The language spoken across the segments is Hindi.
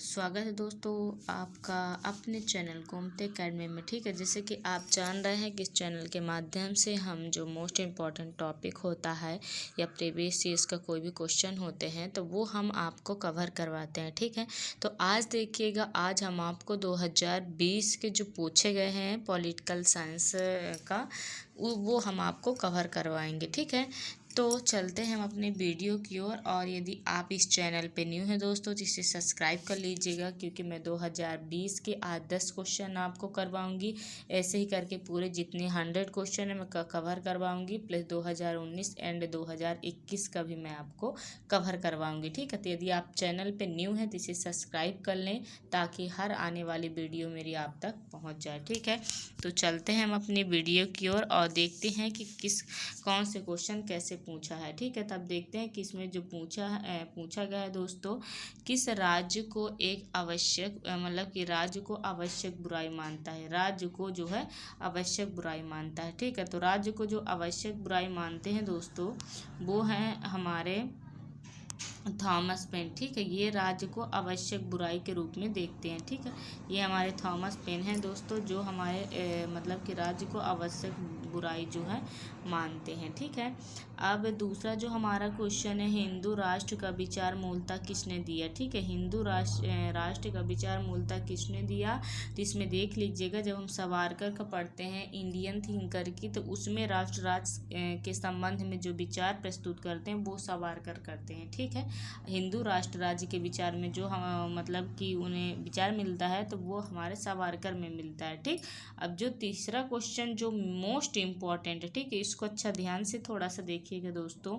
स्वागत है दोस्तों आपका अपने चैनल गोमती अकेडमी में। ठीक है, जैसे कि आप जान रहे हैं कि इस चैनल के माध्यम से हम जो मोस्ट इम्पॉर्टेंट टॉपिक होता है या प्रीवियस ईयर्स का कोई भी क्वेश्चन होते हैं तो वो हम आपको कवर करवाते हैं। ठीक है, तो आज देखिएगा, आज हम आपको 2020 के जो पूछे गए हैं पॉलिटिकल साइंस का वो हम आपको कवर करवाएंगे। ठीक है, तो चलते हैं हम अपने वीडियो की ओर। और यदि आप इस चैनल पे न्यू हैं दोस्तों तो इसे सब्सक्राइब कर लीजिएगा, क्योंकि मैं 2020 के आज 10 क्वेश्चन आपको करवाऊंगी। ऐसे ही करके पूरे जितने 100 क्वेश्चन है मैं कवर करवाऊंगी, प्लस 2019 एंड 2021 का भी मैं आपको कवर करवाऊंगी। ठीक है, तो यदि आप चैनल पे न्यू हैं तो इसे सब्सक्राइब कर लें ताकि हर आने वाली वीडियो मेरी आप तक पहुँच जाए। ठीक है, तो चलते हैं हम अपनी वीडियो की ओर और देखते हैं कि कौन से क्वेश्चन कैसे पूछा है। ठीक है, तब देखते हैं कि इसमें जो पूछा गया है दोस्तों, किस राज्य को एक आवश्यक मतलब कि राज्य को आवश्यक बुराई मानता है। राज्य को जो है आवश्यक बुराई मानता है। ठीक है, तो राज्य को जो आवश्यक बुराई मानते हैं दोस्तों वो हैं हमारे थॉमस पेन। ठीक है, ये राज्य को आवश्यक बुराई के रूप में देखते हैं। ठीक है, ये हमारे थॉमस पेन हैं दोस्तों, जो हमारे मतलब कि राज्य को आवश्यक बुराई जो है मानते हैं। ठीक है, अब दूसरा जो हमारा क्वेश्चन है, हिंदू राष्ट्र का विचार मूलतः किसने दिया। ठीक है, हिंदू राष्ट्र का विचार मूलतः किसने दिया, तो इसमें देख लीजिएगा, जब हम सावरकर का पढ़ते हैं इंडियन थिंकर की, तो उसमें राष्ट्र राज्य के संबंध में जो विचार प्रस्तुत करते हैं वो सावरकर करते हैं। ठीक है, हिंदू राष्ट्र राज्य के विचार में जो हम मतलब कि उन्हें विचार मिलता है तो वो हमारे सावरकर में मिलता है। ठीक, अब जो तीसरा क्वेश्चन जो मोस्ट इम्पॉर्टेंट है, ठीक है, इसको अच्छा ध्यान से थोड़ा सा देखिएगा दोस्तों।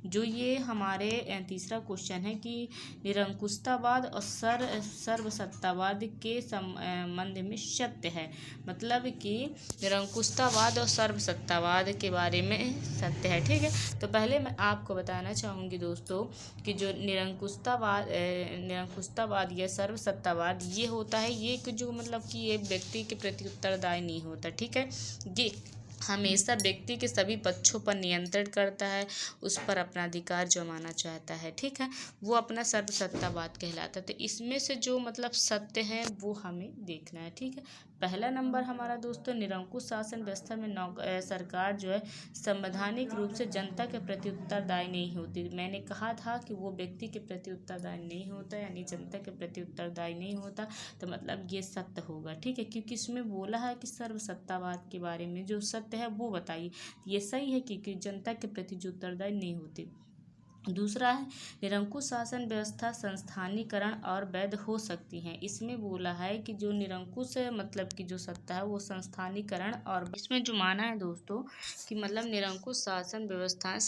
जो ये हमारे तीसरा क्वेश्चन है कि निरंकुशतावाद और सर्वसत्तावाद के संबंध में सत्य है, मतलब कि निरंकुशतावाद और सर्वसत्तावाद के बारे में सत्य है। ठीक है, तो पहले मैं आपको बताना चाहूँगी दोस्तों कि जो निरंकुशतावाद या सर्वसत्तावाद ये होता है, ये जो मतलब कि ये व्यक्ति के प्रति उत्तरदायी नहीं होता। ठीक है, ये हमेशा व्यक्ति के सभी पक्षों पर नियंत्रण करता है, उस पर अपना अधिकार जमाना चाहता है। ठीक है, वो अपना सर्वसत्तावाद कहलाता है। तो इसमें से जो मतलब सत्य है वो हमें देखना है। ठीक है, पहला नंबर हमारा दोस्तों, निरंकुश शासन व्यवस्था में सरकार जो है संवैधानिक रूप से जनता के प्रति उत्तरदायी नहीं होती। मैंने कहा था कि वो व्यक्ति के प्रति उत्तरदायी नहीं होता, यानी जनता के प्रति उत्तरदायी नहीं होता, तो मतलब ये सत्य होगा। ठीक है, क्योंकि इसमें बोला है कि सर्वसत्तावाद के बारे में जो सत्य है वो बताइए। ये सही है कि जनता के प्रति जो उत्तरदायी नहीं होती। दूसरा है, निरंकुश शासन व्यवस्था संस्थानीकरण और वैध हो सकती है। इसमें बोला है कि जो निरंकुश है मतलब कि जो सत्ता है वो संस्थानीकरण, और इसमें जो माना है दोस्तों कि मतलब निरंकुश शासन व्यवस्थाएं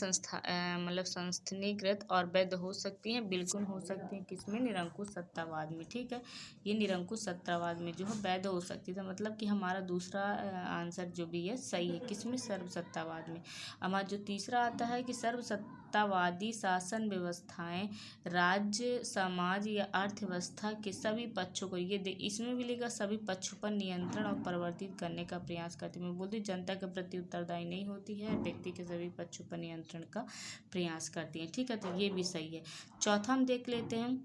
मतलब संस्थानीकृत और वैध हो सकती हैं, बिल्कुल हो सकती हैं। किसमें? निरंकुश सत्तावाद में। ठीक है, ये निरंकुश सत्तावाद में जो है वैध हो सकती है, मतलब कि हमारा दूसरा आंसर जो भी है सही है। किसमें? सर्वसत्तावाद में। हमारा जो तीसरा आता है कि सर्वसत्तावादी शासन व्यवस्थाएं राज्य, समाज या अर्थव्यवस्था के सभी पक्षों को, ये इसमें भी लिखा, सभी पक्षों पर नियंत्रण और परिवर्तित करने का प्रयास करती है। मैं बोलती जनता के प्रति उत्तरदायी नहीं होती है, व्यक्ति के सभी पक्षों पर नियंत्रण का प्रयास करती है। ठीक है, तो ये भी सही है। चौथा हम देख लेते हैं,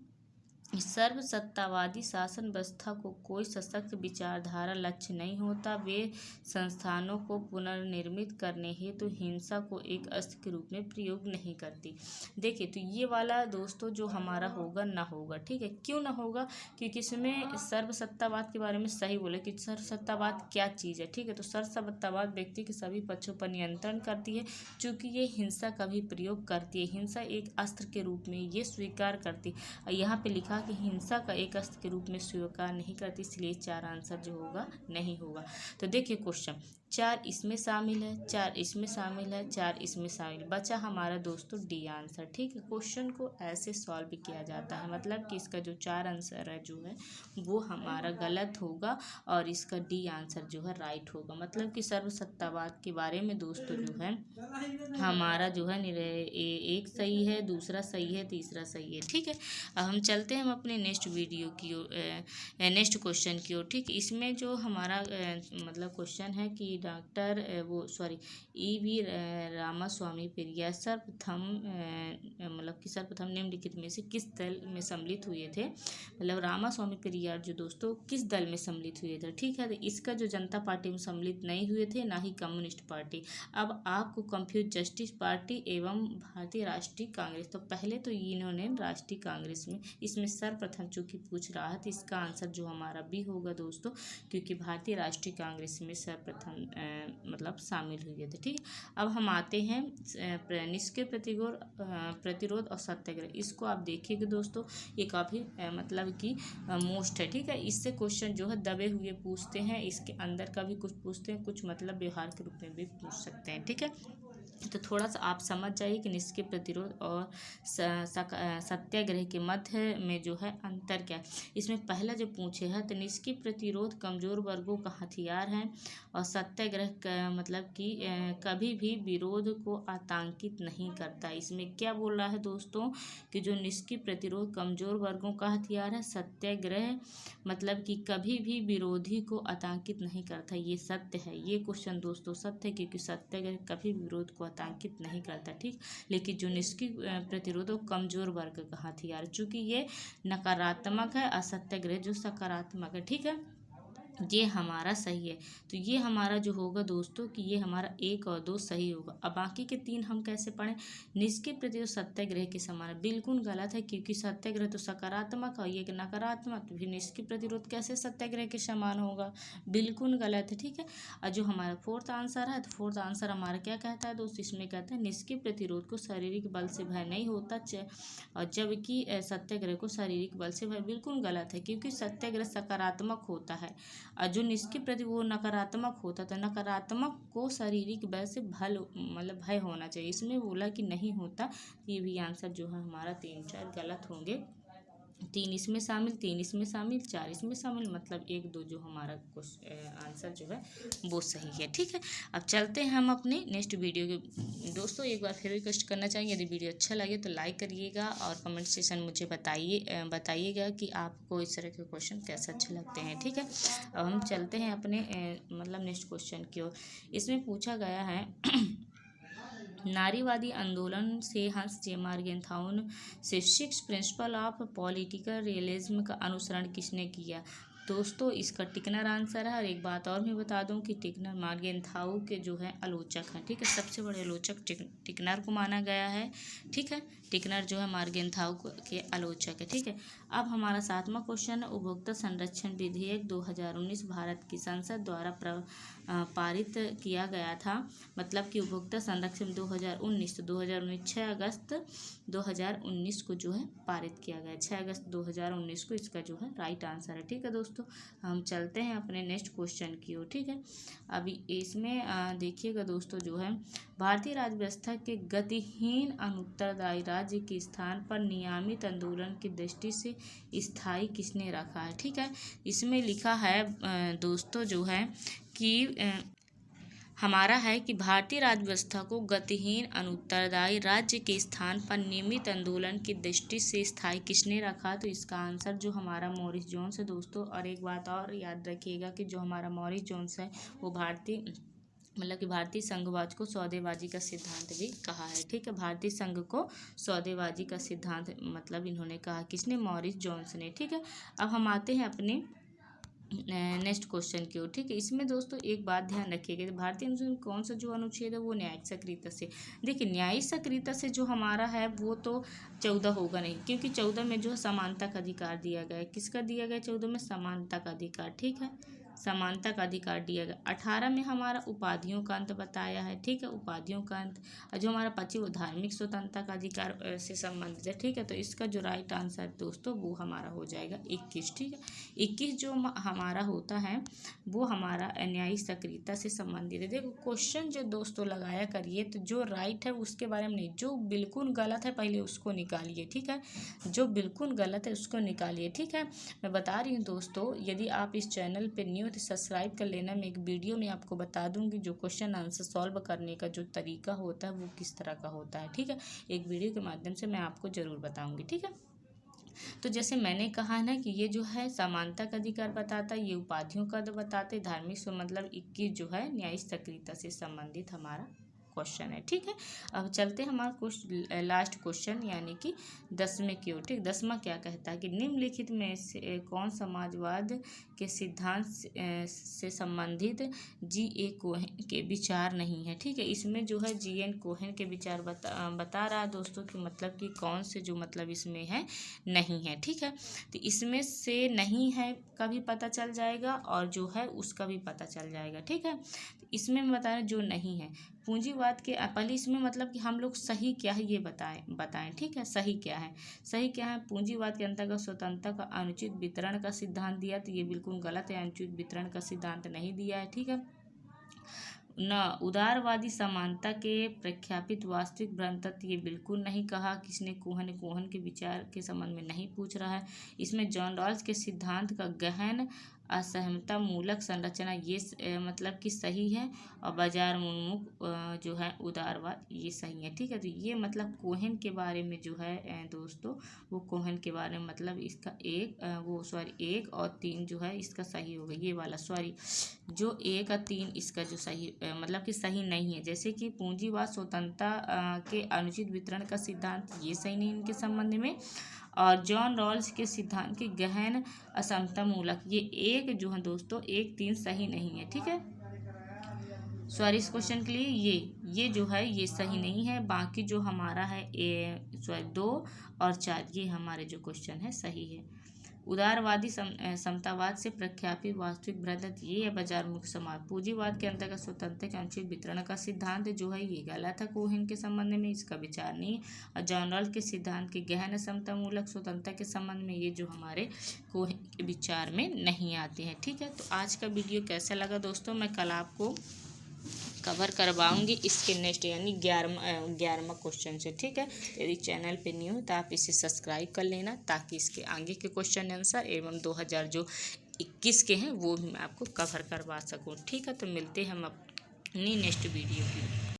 सर्वसत्तावादी शासन व्यवस्था को कोई सशक्त विचारधारा लक्ष्य नहीं होता। वे संस्थानों को पुनर्निर्मित करने हेतु हिंसा को एक अस्त्र के रूप में प्रयोग नहीं करती। देखिए, तो ये वाला दोस्तों जो हमारा होगा ना होगा। ठीक है, क्यों ना होगा? क्योंकि इसमें सर्वसत्तावाद के बारे में सही बोले कि सर्वसत्तावाद क्या चीज़ है। ठीक है, तो सर्वसत्तावाद व्यक्ति के सभी पक्षों पर नियंत्रण करती है, चूँकि ये हिंसा का भी प्रयोग करती है, हिंसा एक अस्त्र के रूप में ये स्वीकार करती है। यहाँ पे लिखा कि हिंसा का एक अस्त्र के रूप में स्वीकार नहीं करती, इसलिए 4 आंसर जो होगा नहीं होगा। तो देखिए क्वेश्चन 4 इसमें शामिल है, 4 इसमें शामिल है, 4 इसमें शामिल, बचा हमारा दोस्तों डी आंसर। ठीक है, क्वेश्चन को ऐसे सॉल्व किया जाता है, मतलब कि इसका जो 4 आंसर है जो है वो हमारा गलत होगा और इसका डी आंसर जो है राइट होगा। मतलब कि सर्वसत्तावाद के बारे में दोस्तों जो है हमारा जो है एक सही है, दूसरा सही है, तीसरा सही है। ठीक है, अब हम चलते हैं हम अपने नेक्स्ट वीडियो की ओर, नेक्स्ट क्वेश्चन की ओर। ठीक, इसमें जो हमारा मतलब क्वेश्चन है कि डॉक्टर E.V. रामास्वामी पेरियार सर्वप्रथम मतलब कि सर्वप्रथम निम्नलिखित में से किस दल में सम्मिलित हुए थे। मतलब रामास्वामी पेरियार जो दोस्तों किस दल में सम्मिलित हुए थे, ठीक है। तो इसका जो जनता पार्टी में सम्मिलित नहीं हुए थे, ना ही कम्युनिस्ट पार्टी। अब आपको कंफ्यूज जस्टिस पार्टी एवं भारतीय राष्ट्रीय कांग्रेस, तो पहले तो इन्होंने राष्ट्रीय कांग्रेस में, इसमें सर्वप्रथम चूंकि पूछ रहा है तो इसका आंसर जो हमारा बी होगा दोस्तों, क्योंकि भारतीय राष्ट्रीय कांग्रेस में सर्वप्रथम मतलब शामिल हुए थे, ठीक है। अब हम आते हैं निष्क्रिय प्रतिरोध और सत्याग्रह। इसको आप देखिएगा दोस्तों, ये काफ़ी मतलब कि मोस्ट है, ठीक है। इससे क्वेश्चन जो है दबे हुए पूछते हैं, इसके अंदर का भी कुछ पूछते हैं, कुछ मतलब व्यवहार के रूप में भी पूछ सकते हैं, ठीक है। तो थोड़ा सा आप समझ जाइए कि निष्क्रिय प्रतिरोध और सत्याग्रह के मध्य में जो है अंतर क्या है। इसमें पहला जो पूछे है तो निष्क्रिय प्रतिरोध कमजोर वर्गों का हथियार है और सत्याग्रह का मतलब कि कभी भी विरोध को आतंकित नहीं करता। इसमें क्या बोल रहा है दोस्तों कि जो निष्क्रिय प्रतिरोध कमजोर वर्गों का हथियार है, सत्याग्रह मतलब कि कभी भी विरोधी को आतंकित नहीं करता। ये सत्य है, ये क्वेश्चन दोस्तों सत्य है, क्योंकि सत्याग्रह कभी विरोध को आतंकित नहीं करता, ठीक। लेकिन जो निष्क्रिय प्रतिरोध कमजोर वर्ग का हथियार, चूंकि ये नकारात्मक है, असत्याग्रह जो सकारात्मक है, ठीक है। ये हमारा सही है। तो ये हमारा जो होगा दोस्तों कि ये हमारा 1 और 2 सही होगा। अब बाकी के 3 हम कैसे पढ़ें। निष्क्रिय प्रतिरोध सत्याग्रह के समान बिल्कुल गलत है, क्योंकि सत्याग्रह तो सकारात्मक है, ये नकारात्मक, तो फिर निष्क्रिय प्रतिरोध कैसे सत्याग्रह के समान होगा, बिल्कुल गलत है, ठीक है। और जो हमारा फोर्थ आंसर है, तो फोर्थ आंसर हमारा क्या कहता है दोस्तों, इसमें कहता है निष्क्रिय प्रतिरोध को शारीरिक बल से भय नहीं होता, और जबकि सत्याग्रह को शारीरिक बल से भय, बिल्कुल गलत है, क्योंकि सत्याग्रह सकारात्मक होता है और जो निष्क्रिय प्रतिरोध वो नकारात्मक होता, तो नकारात्मक को शारीरिक बल से मतलब भय होना चाहिए। इसमें बोला कि नहीं होता, ये भी आंसर जो है हमारा 3 4 गलत होंगे। 3 इसमें शामिल, 3 इसमें शामिल, 4 इसमें शामिल, मतलब 1 2 जो हमारा आंसर जो है वो सही है, ठीक है। अब चलते हैं हम अपने नेक्स्ट वीडियो के। दोस्तों एक बार फिर रिक्वेस्ट करना चाहेंगे, यदि वीडियो अच्छा लगे तो लाइक करिएगा और कमेंट सेक्शन मुझे बताइएगा कि आपको इस तरह के क्वेश्चन कैसे अच्छे लगते हैं, ठीक है। अब हम चलते हैं अपने मतलब नेक्स्ट क्वेश्चन की ओर। इसमें पूछा गया है नारीवादी आंदोलन से हंस जे मार्गेंथाउन से 6 प्रिंसिपल ऑफ पॉलिटिकल रियलिज्म का अनुसरण किसने किया। दोस्तों इसका टिकनर आंसर है। और एक बात और मैं बता दूं कि टिकनर मार्गेंथाउ के जो है आलोचक हैं, ठीक है। सबसे बड़े आलोचक टिकनर को माना गया है, ठीक है। टिकनर जो है मार्गेंथाउ के आलोचक है, ठीक है। अब हमारा 7वां क्वेश्चन है उपभोक्ता संरक्षण विधेयक 2019 भारत की संसद द्वारा पारित किया गया था। मतलब कि उपभोक्ता संरक्षण 2019, तो 2019 6 अगस्त 2019 को जो है पारित किया गया, 6 अगस्त 2019 को इसका जो है राइट आंसर है, ठीक है दोस्तों। हम चलते हैं अपने नेक्स्ट क्वेश्चन की ओर, ठीक है। अभी इसमें देखिएगा दोस्तों जो है भारतीय राज्य व्यवस्था के गतिहीन अनुत्तरदायी राज्य के स्थान पर नियमित आंदोलन की दृष्टि से स्थायी किसने रखा है, ठीक है। इसमें लिखा है दोस्तों जो है कि हमारा है कि भारतीय राज्य व्यवस्था को गतिहीन अनुत्तरदायी राज्य के स्थान पर नियमित आंदोलन की दृष्टि से स्थायी किसने रखा। तो इसका आंसर जो हमारा मॉरिस जोन्स है दोस्तों। और एक बात और याद रखिएगा कि जो हमारा मॉरिस जोन्स है वो भारतीय संघवाद को सौदेबाजी का सिद्धांत भी कहा है, ठीक है। भारतीय संघ को सौदेबाजी का सिद्धांत मतलब इन्होंने कहा, किसने, मॉरिस जोन्स ने, ठीक है। अब हम आते हैं अपने नेक्स्ट क्वेश्चन की ओर, ठीक है। इसमें दोस्तों एक बात ध्यान रखिएगा, भारतीय अनुच्छेद कौन सा जो अनुच्छेद है वो न्यायिक सक्रियता से। देखिए न्यायिक सक्रियता से जो हमारा है वो तो 14 होगा नहीं, क्योंकि 14 में जो है समानता का अधिकार दिया गया है। किसका दिया गया 14 में, समानता का अधिकार, ठीक है, समानता का अधिकार दिया गया। 18 में हमारा उपाधियों का अंत बताया है, ठीक है, उपाधियों का अंत। और जो हमारा 25 वो धार्मिक स्वतंत्रता का अधिकार से संबंधित है, ठीक है। तो इसका जो राइट आंसर दोस्तों वो हमारा हो जाएगा 21, ठीक है। 21 जो हमारा होता है वो हमारा न्यायिक सक्रियता से संबंधित है। देखो क्वेश्चन जो दोस्तों लगाया करिए तो जो राइट है उसके बारे में नहीं, जो बिल्कुल गलत है पहले उसको निकालिए, ठीक है, जो बिल्कुल गलत है उसको निकालिए, ठीक है। मैं बता रही हूँ दोस्तों, यदि आप इस चैनल पे न्यू तो सब्सक्राइब कर लेना। मैं एक वीडियो में आपको बता दूंगी जो क्वेश्चन आंसर सॉल्व करने का जो तरीका होता है वो किस तरह का होता है, ठीक है। एक वीडियो के माध्यम से मैं आपको ज़रूर बताऊंगी, ठीक है। तो जैसे मैंने कहा है ना कि ये जो है समानता का अधिकार बताता है, ये उपाधियों का बताते, धार्मिक मतलब 21 जो है न्यायिक सक्रियता से संबंधित हमारा क्वेश्चन है। ठीक है, अब चलते हैं हमारा लास्ट क्वेश्चन यानी कि 10वें की ओर। ठीक, 10वां क्या कहता है कि निम्नलिखित में से कौन समाजवाद के सिद्धांत से संबंधित G.A. कोहेन के विचार नहीं है। ठीक है, इसमें जो है G.N. कोहेन के विचार बता रहा है दोस्तों कि मतलब कि कौन से जो मतलब इसमें है नहीं है। ठीक है, तो इसमें से नहीं है का भी पता चल जाएगा और जो है उसका भी पता चल जाएगा। ठीक है, तो इसमें मैं बता रहे जो नहीं है पूंजीवाद के, पहले इसमें मतलब कि हम लोग सही क्या है ये बताएं। ठीक है, सही क्या है, सही क्या है, पूंजीवाद के अंतर्गत स्वतंत्रता का अनुचित वितरण का सिद्धांत दिया, तो ये बिल्कुल गलत है, अनुचित वितरण का सिद्धांत नहीं दिया है। ठीक है न, उदारवादी समानता के प्रख्यापित वास्तविक भ्रांतत्व, ये बिल्कुल नहीं कहा किसने, कोहन के विचार के संबंध में नहीं पूछ रहा है। इसमें जॉन रॉल्स के सिद्धांत का गहन असहमता मूलक संरचना ये मतलब कि सही है, और बाजार उन्मुख जो है उदारवाद ये सही है। ठीक है, तो ये मतलब कोहेन के बारे में जो है दोस्तों, वो कोहेन के बारे में मतलब इसका 1 और 3 जो है इसका सही होगा, ये वाला सॉरी जो 1 और 3 इसका जो सही मतलब कि सही नहीं है। जैसे कि पूंजीवाद स्वतंत्रता के अनुचित वितरण का सिद्धांत ये सही नहीं इनके संबंध में, और जॉन रॉल्स के सिद्धांत की गहन असमता मूलक ये 1 जो है दोस्तों 1, 3 सही नहीं है। ठीक है, सॉरी इस क्वेश्चन के लिए ये जो है ये सही नहीं है, बाकी जो हमारा है 2 और 4 ये हमारे जो क्वेश्चन है सही है। उदारवादी समतावाद से प्रख्यापित वास्तविक भ्रांत ये है बाजार मुक्त समाज, पूंजीवाद के अंतर्गत स्वतंत्र के अनुचित वितरण का सिद्धांत जो है ये गलत है कोहेन के संबंध में, इसका विचार नहीं। और जॉन रॉल्स के सिद्धांत के गहन समता मूलक स्वतंत्रता के संबंध में ये जो हमारे कोहेन के विचार में नहीं आते हैं। ठीक है, तो आज का वीडियो कैसा लगा दोस्तों, मैं कल आपको कवर करवाऊंगी इसके नेक्स्ट यानी 11वां क्वेश्चन से। ठीक है, यदि चैनल पे न्यू हो तो आप इसे सब्सक्राइब कर लेना ताकि इसके आगे के क्वेश्चन आंसर एवं 2021 के हैं वो भी मैं आपको कवर करवा सकूं। ठीक है, तो मिलते हैं हम अपनी नेक्स्ट वीडियो की।